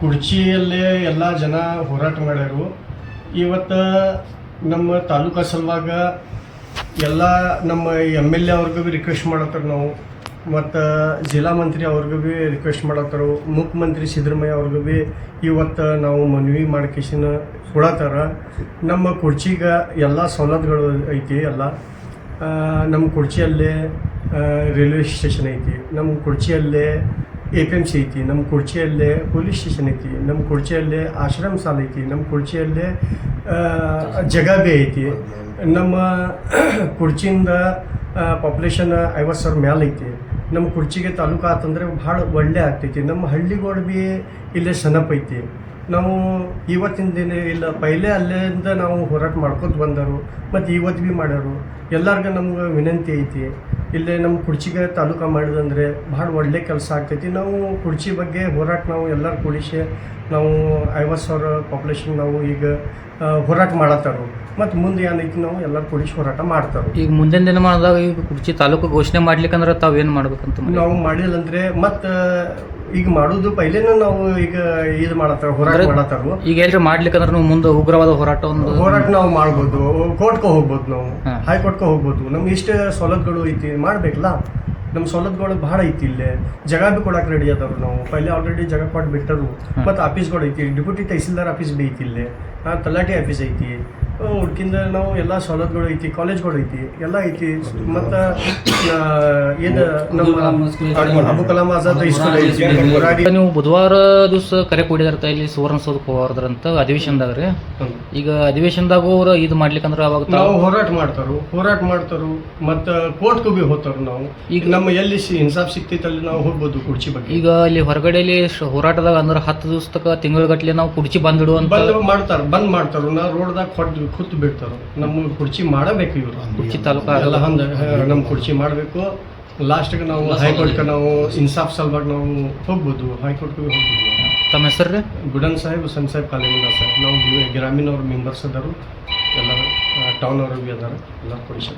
ಕುರ್ಚಿಯಲ್ಲೇ ಎಲ್ಲ ಜನ ಹೋರಾಟ ಮಾಡ್ಯಾರು. ಇವತ್ತು ನಮ್ಮ ತಾಲೂಕಾ ಸಲುವಾಗ ಎಲ್ಲ ನಮ್ಮ ಎಮ್.ಎಲ್.ಎ ಅವ್ರಿಗೂ ಭೀ ರಿಕ್ವೆಸ್ಟ್ ಮಾಡತ್ತಾರ ನಾವು, ಮತ್ತು ಜಿಲ್ಲಾ ಮಂತ್ರಿ ಅವ್ರಿಗೂ ಭೀ ರಿಕ್ವೆಸ್ಟ್ ಮಾಡತ್ತಾರ, ಮುಖ್ಯಮಂತ್ರಿ ಸಿದ್ದರಾಮಯ್ಯ ಅವ್ರಿಗೂ ಭೀ ಇವತ್ತು ನಾವು ಮನವಿ ಮಾಡ್ಕೇಶಿನ ಕೊಡತ್ತಾರ. ನಮ್ಮ ಕುರ್ಚಿಗೆ ಎಲ್ಲ ಸವಲತ್ತುಗಳು ಐತಿ. ಎಲ್ಲ ನಮ್ಮ ಕುರ್ಚಿಯಲ್ಲೇ ರೈಲ್ವೆ ಸ್ಟೇಷನ್ ಐತಿ, ನಮ್ಮ ಕುರ್ಚಿಯಲ್ಲೇ APMC ಐತಿ, ನಮ್ಮ ಕುರ್ಚಿಯಲ್ಲೇ ಪೊಲೀಸ್ ಸ್ಟೇಷನ್ ಐತಿ, ನಮ್ಮ ಕುರ್ಚಿಯಲ್ಲೇ ಆಶ್ರಮ ಸಾಲ ಐತಿ, ನಮ್ಮ ಕುರ್ಚಿಯಲ್ಲೇ ಜಗಾಬೆ ಐತಿ. ನಮ್ಮ ಕುರ್ಚಿಯಿಂದ ಪಾಪ್ಯುಲೇಷನ್ 50,000 ಮ್ಯಾಲೆ ಐತಿ. ನಮ್ಮ ಕುರ್ಚಿಗೆ ತಾಲೂಕು ಆತಂದ್ರೆ ಭಾಳ ಒಳ್ಳೆ ಆಗ್ತೈತಿ. ನಮ್ಮ ಹಳ್ಳಿಗಳು ಭೀ ಇಲ್ಲೇ ಸನಪ್ ಐತಿ. ನಾವು ಇವತ್ತಿನ ದಿನ ಇಲ್ಲ ಪೈಲೆ ಅಲ್ಲಿಂದ ನಾವು ಹೋರಾಟ ಮಾಡ್ಕೊತ ಬಂದರು, ಮತ್ತು ಇವತ್ತು ಭೀ ಮಾಡ್ಯಾರು. ಎಲ್ಲರಿಗೂ ನಮ್ಗೆ ವಿನಂತಿ ಐತಿ, ಇಲ್ಲೇ ನಮ್ಮ ಕುರ್ಚಿಗೆ ತಾಲೂಕು ಮಾಡಿದಂದರೆ ಭಾಳ ಒಳ್ಳೆ ಕೆಲಸ ಆಗ್ತೈತಿ. ನಾವು ಕುರ್ಚಿ ಬಗ್ಗೆ ಹೋರಾಟ ನಾವು ಎಲ್ಲರೂ ಕೂಡಿಸಿ ನಾವು 50,000 ಪಾಪ್ಯುಲೇಷನ್ ನಾವು ಈಗ ಹೋರಾಟ ಮಾಡತ್ತಾರು. ಮತ್ತು ಮುಂದೆ ಏನೈತಿ ನಾವು ಎಲ್ಲರೂ ಕೂಡಿಸಿ ಹೋರಾಟ ಮಾಡ್ತಾರೆ. ಈಗ ಮುಂದಿನ ದಿನಮಾನದಾಗ ಈಗ ಕುರ್ಚಿ ತಾಲೂಕು ಘೋಷಣೆ ಮಾಡ್ಲಿಕ್ಕಂದ್ರೆ ತಾವು ಏನು ಮಾಡ್ಬೇಕಂತ ನಾವು ಮಾಡಿಲ್ಲಂದ್ರೆ ಮತ್ತು ಈಗ ಮಾಡೋದು ಪೈಲೇನೂ ನಾವು ಈಗ ಇದು ಮಾಡತ್ತಾರ, ಹೋರಾಟ ಮಾಡತ್ತಾರ. ಈಗ ಎಲ್ರಿ ಮಾಡ್ಲಿಕ್ಕಂದ್ರೆ ನೀವು ಮುಂದೆ ಉಗ್ರವಾದ ಹೋರಾಟ ನಾವು ಮಾಡ್ಬೋದು, ಕೋರ್ಟ್ಗೆ ಹೋಗ್ಬೋದು, ನಾವು ಹೈಕೋರ್ಟ್ಗೆ ಹೋಗ್ಬೋದು. ನಮ್ಗೆ ಇಷ್ಟ ಸವಲತ್ತುಗಳು ಐತಿ, ಮಾಡಬೇಕಲ್ಲ. ನಮ್ಮ ಸವಲತ್ತುಗಳು ಭಾಳ ಐತಿ. ಇಲ್ಲೇ ಜಾಗ ಭೀ ಕೊಡಕ್ಕೆ ರೆಡಿ ಅದಾರು. ನಾವು ಪೈಲೆ ಆಲ್ರೆಡಿ ಜಾಗ ಕೊಟ್ಟು ಬಿಟ್ಟರು. ಮತ್ತು ಆಫೀಸ್ಗಳು ಐತಿ, ಡೆಪ್ಯೂಟಿ ತಹಸೀಲ್ದಾರ್ ಆಫೀಸ್ ಭೀ ಐತಿ, ಇಲ್ಲೇ ತಲಾಟಿ ಆಫೀಸ್ ಐತಿ. ಹುಡ್ಕಿಂದ ನಾವು ಎಲ್ಲ ಸವಲತ್ತುಗಳು ಐತಿ, ಕಾಲೇಜ್ಗಳು ಐತಿ, ಎಲ್ಲ ಐತಿ. ಮತ್ತು ಇದು ನಮ್ಮ ಅಬುಲ್ ಕಲಾಂ ಆಜಾದ್ ಸ್ಕೂಲ್ ಐತಿ. ನೀವು ಬುಧವಾರ ದಿವಸ ಕರೆ ಕೊಡಿದಾರ ಇಲ್ಲಿ ಸುವರ್ಣಸೌಧಕ್ಕೆ ಹೋಗೋದ್ರಂತ ಅಧಿವೇಶನದಾಗ ರೀ. ಈಗ ಅಧಿವೇಶನದಾಗ ಅವ್ರು ಇದು ಮಾಡ್ಲಿಕ್ಕಂದ್ರೆ ಅವಾಗ ನಾವು ಹೋರಾಟ ಮಾಡ್ತಾರು ಮತ್ತು ಕೋರ್ಟ್ಗೂ ಭೀ ಹೋಗ್ತಾರು. ನಾವು ಈಗ ನಮ್ಮ ಎಲ್ಲಿ ಇನ್ಸಾಫ್ ಸಿಕ್ತೈತೆ ಅಲ್ಲಿ ನಾವು ಹೋಗ್ಬೋದು ಕುರ್ಚಿ ಬಗ್ಗೆ. ಈಗ ಅಲ್ಲಿ ಹೊರಗಡೆಯಲ್ಲಿ ಹೋರಾಟದಾಗ ಅಂದ್ರೆ 10 ದಿವಸಕ್ಕೆ ತಿಂಗಳಗಟ್ಟಲೆ ನಾವು ಕುರ್ಚಿ ಬಂದ್ ಮಾಡ್ತಾರು. ನಾ ರೋಡ್ದಾಗ ಕೂತು ಬಿಡ್ತಾರ. ನಮ್ಮ ಕುರ್ಚಿ ಮಾಡಬೇಕು, ಇವರು ಕುರ್ಚಿ ತಾಲೂಕು ಎಲ್ಲ ನಮ್ಮ ಕುರ್ಚಿ ಮಾಡಬೇಕು. ಲಾಸ್ಟ್ಗೆ ನಾವು ಹೈಕೋರ್ಟ್ಗೆ ನಾವು ಇನ್ಸಾಫ್ ಸಲುವಾಗಿ ನಾವು ಹೋಗ್ಬೋದು, ಹೈಕೋರ್ಟ್ಗೆ ಹೋಗ್ಬೋದು. ತಮ್ಮ ಹೆಸರು ರೀ? ಗುಡನ್ ಸಾಹೇಬ್, ಸನ್ ಸಾಹೇಬ್ ಕಾಲೇಜಿಂದ ಸರ್. ನಾವು ಗ್ರಾಮೀಣ ಅವ್ರ ಮೆಂಬರ್ಸ್ ಅದಾರು, ಎಲ್ಲ ಟೌನ್ ಅವ್ರಿಗೆ ಭೀ ಅದಾರ, ಎಲ್ಲ ಕೊಡಿಸಿ.